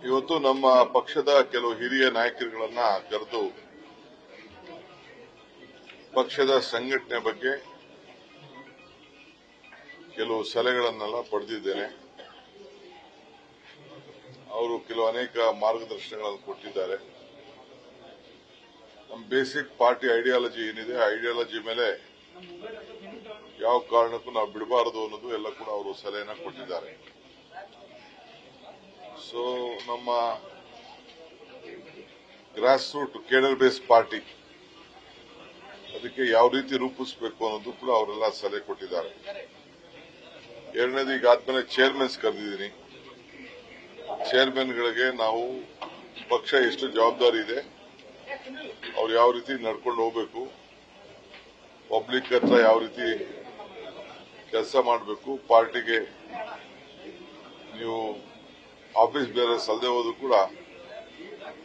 ಇವತ್ತು ನಮ್ಮ ಪಕ್ಷದ ಕೆಲವು ಹಿರಿಯ ನಾಯಕರುಗಳನ್ನ ಕರೆದು ಪಕ್ಷದ ಸಂಘಟನೆ ಬಗ್ಗೆ ಕೆಲವು ಸಲಹೆಗಳನ್ನೆಲ್ಲ ಪಡೆದಿದ್ದೇನೆ. ಅವರು ಕೆಲವು ಅನೇಕ ಮಾರ್ಗದರ್ಶನಗಳನ್ನು ಕೊಟ್ಟಿದ್ದಾರೆ. ನಮ್ಮ ಬೇಸಿಕ್ ಪಾರ್ಟಿ ಐಡಿಯಾಲಜಿ ಏನಿದೆ, ಐಡಿಯಾಲಜಿ ಮೇಲೆ ಯಾವ ಕಾರಣಕ್ಕೂ ನಾವು ಬಿಡಬಾರದು ಅನ್ನೋದು ಎಲ್ಲ ಕೂಡ ಅವರು ಸಲಹೆನ ಕೊಟ್ಟಿದ್ದಾರೆ. ಸೊ ನಮ್ಮ grass root cadre base party ಅದಕ್ಕೆ ಯಾವ ರೀತಿ ರೂಪಿಸಬೇಕು ಅನ್ನೋದು ಕೂಡ ಅವರೆಲ್ಲ ಸಲಹೆ ಕೊಟ್ಟಿದ್ದಾರೆ. ಎರಡನೇದು, ಈಗ ಆದ್ಮೇಲೆ ಚೇರ್ಮನ್ಸ್ ಕರೆದಿದ್ದೀನಿ. ಚೇರ್ಮನ್ಗಳಿಗೆ ನಾವು ಪಕ್ಷ ಎಷ್ಟು ಜವಾಬ್ದಾರಿ ಇದೆ, ಅವ್ರು ಯಾವ ರೀತಿ ನಡ್ಕೊಂಡು ಹೋಗಬೇಕು, ಪಬ್ಲಿಕ್ ಹತ್ರ ಯಾವ ರೀತಿ ಕೆಲಸ ಮಾಡಬೇಕು, ಪಾರ್ಟಿಗೆ ನೀವು ಆಫೀಸ್ ಬೇರೆ ಸಲ್ಲದೆ ಹೋದ್ರು ಕೂಡ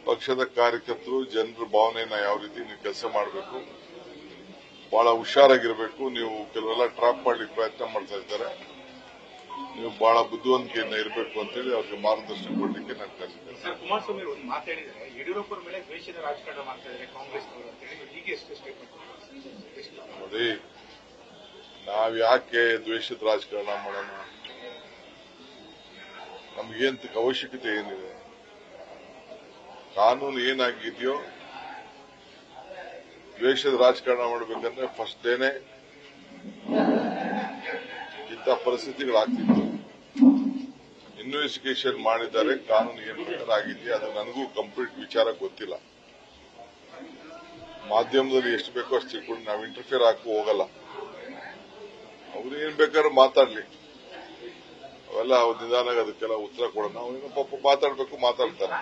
ಪಕ್ಷದ ಕಾರ್ಯಕರ್ತರು ಜನರ ಭಾವನೆಯನ್ನ ಯಾವ ರೀತಿ ನೀವು ಕೆಲಸ ಮಾಡಬೇಕು, ಬಹಳ ಹುಷಾರಾಗಿರಬೇಕು. ನೀವು ಕೆಲವೆಲ್ಲ ಟ್ರಾಪ್ ಮಾಡ್ಲಿಕ್ಕೆ ಪ್ರಯತ್ನ ಮಾಡ್ತಾ ಇದ್ದಾರೆ, ನೀವು ಬಹಳ ಬುದ್ಧಿವಂತಿಕೆಯಿಂದ ಇರಬೇಕು ಅಂತೇಳಿ ಅವ್ರಿಗೆ ಮಾರ್ಗದರ್ಶನ ಕೊಡಲಿಕ್ಕೆ ನಾನು ಕರೆಸಿದ್ದೇನೆ. ಸರ್, ಕುಮಾರಸ್ವಾಮಿ ಅವರು ಮಾತಾಡಿದರೆ ಯಡಿಯೂರಪ್ಪರ ಮೇಲೆ ದ್ವೇಷದ ರಾಜಕಾರಣ ಮಾಡ್ತಾ ಇದ್ದಾರೆ ಕಾಂಗ್ರೆಸ್ ಹೀಗೆ ಎಷ್ಟು ಸ್ಟೇಟ್ಮೆಂಟ್ ನೋಡಿ, ನಾವ್ ಯಾಕೆ ದ್ವೇಷದ ರಾಜಕಾರಣ ಮಾಡೋಣ? ನಮ್ಗೇಂತ ಅವಶ್ಯಕತೆ ಏನಿದೆ? ಕಾನೂನು ಏನಾಗಿದೆಯೋ ದ್ವೇಷದ ರಾಜಕಾರಣ ಮಾಡಬೇಕಂದ್ರೆ ಫಸ್ಟ್ ಡೇನೆ ಇಂಥ ಪರಿಸ್ಥಿತಿಗಳಾಗ್ತಿತ್ತು. ಇನ್ವೆಸ್ಟಿಗೇಷನ್ ಮಾಡಿದ್ದಾರೆ, ಕಾನೂನು ಏನ್ ಪ್ರಕಾರ ಆಗಿದೆಯಾ ಅದು ನನಗೂ ಕಂಪ್ಲೀಟ್ ವಿಚಾರ ಗೊತ್ತಿಲ್ಲ. ಮಾಧ್ಯಮದಲ್ಲಿ ಎಷ್ಟು ಬೇಕೋ ಅಷ್ಟು ತಿಳ್ಕೊಂಡು ನಾವು ಇಂಟರ್ಫಿಯರ್ ಹಾಕಿ ಹೋಗಲ್ಲ. ಅವ್ರು ಏನ್ ಬೇಕಾದ್ರೂ ಮಾತಾಡ್ಲಿ, ಅವೆಲ್ಲ ನಿಧಾನ ಅದಕ್ಕೆಲ್ಲ ಉತ್ತರ ಕೊಡೋಣ. ಅವ್ರೇನೋ ಪಾಪ ಮಾತಾಡ್ಬೇಕು, ಮಾತಾಡ್ತಾರೆ.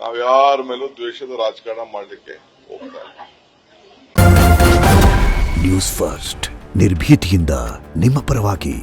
ನಾವ್ ಯಾರ ಮೇಲೂ ದ್ವೇಷದ ರಾಜಕಾರಣ ಮಾಡಲಿಕ್ಕೆ ಹೋಗ್ತಾ ಇಲ್ಲ. ನ್ಯೂಸ್ ಫಸ್ಟ್ ನಿರ್ಭೀತಿಯಿಂದ ನಿಮ್ಮ ಪರವಾಗಿ.